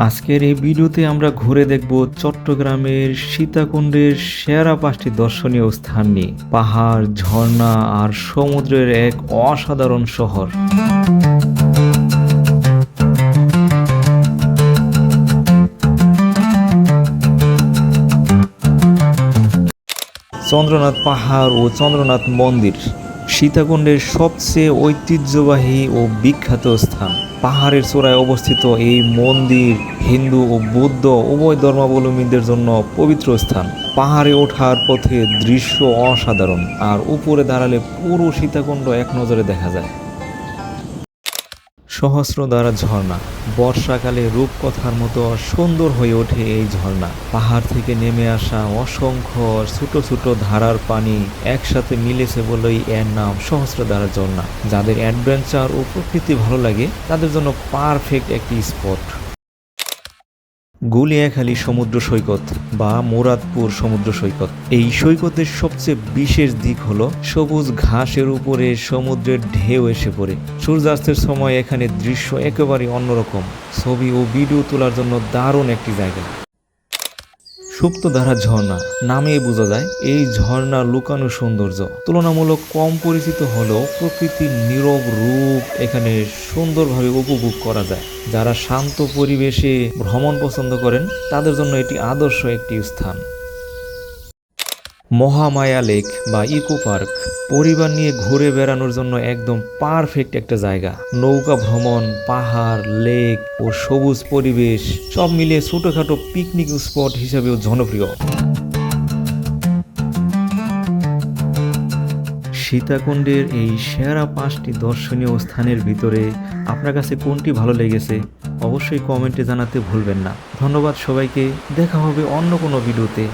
আজকের এই ভিডিওতে আমরা ঘুরে দেখব চট্টগ্রামের সীতাকুণ্ডের সেরা 5টি দর্শনীয় স্থান নিয়ে। পাহাড়, ঝর্ণা আর সমুদ্রের এক অসাধারণ শহর। চন্দ্রনাথ পাহাড় ও চন্দ্রনাথ মন্দির সীতাকুণ্ডের সবচেয়ে ঐতিহ্যবাহী ও বিখ্যাত স্থান। পাহাড়ের চূড়ায় অবস্থিত এই মন্দির হিন্দু ও বৌদ্ধ উভয় ধর্মাবলম্বীদের জন্য পবিত্র স্থান। পাহাড়ে ওঠার পথে দৃশ্য অসাধারণ, আর উপরে দাঁড়ালে পুরো সীতাকুণ্ড এক নজরে দেখা যায়। সহস্রধারা ঝর্ণা বর্ষাকালে রূপকথার মতো সুন্দর হয়ে ওঠে এই ঝর্ণা। পাহাড় থেকে নেমে আসা অসংখ্য ছোট ছোট ধারার পানি একসাথে মিলেছে বলেই এর নাম সহস্রধারা ঝর্ণা। যাদের অ্যাডভেঞ্চার ও প্রকৃতি ভালো লাগে তাদের জন্য পারফেক্ট একটি স্পট। গুলিয়াখালী সমুদ্র সৈকত বা মুরাদপুর সমুদ্র সৈকত। এই সৈকতের সবচেয়ে বিশেষ দিক হলো সবুজ ঘাসের উপরে সমুদ্রের ঢেউ এসে পড়ে। সূর্যাস্তের সময় এখানে দৃশ্য একেবারে অন্যরকম। ছবি ও ভিডিও তোলার জন্য দারুণ একটি জায়গা। সুপ্তধারা ঝর্ণা নামেই বোঝা যায় এই ঝর্ণা লুকানো সৌন্দর্য তুলনামূলক কম পরিচিত হলেও প্রকৃতির নীরব রূপ এখানে সুন্দরভাবে উপভোগ করা যায়। যারা শান্ত পরিবেশে ভ্রমণ পছন্দ করেন তাদের জন্য এটি আদর্শ একটি স্থান। মহামায়া লেক বা ইকো পার্ক পরিবার নিয়ে ঘুরে বেড়ানোর জন্য একদম পারফেক্ট একটা জায়গা। নৌকা ভ্রমণ, পাহাড়, লেক ও সবুজ পরিবেশ সব মিলিয়ে ছোটখাটো পিকনিক স্পট হিসেবেও জনপ্রিয়। সীতাকুণ্ডের এই সেরা 5টি দর্শনীয় স্থানের ভিতরে আপনার কাছে কোনটি ভালো লেগেছে অবশ্যই কমেন্টে জানাতে ভুলবেন না। ধন্যবাদ সবাইকে, দেখা হবে অন্য কোনো ভিডিওতে।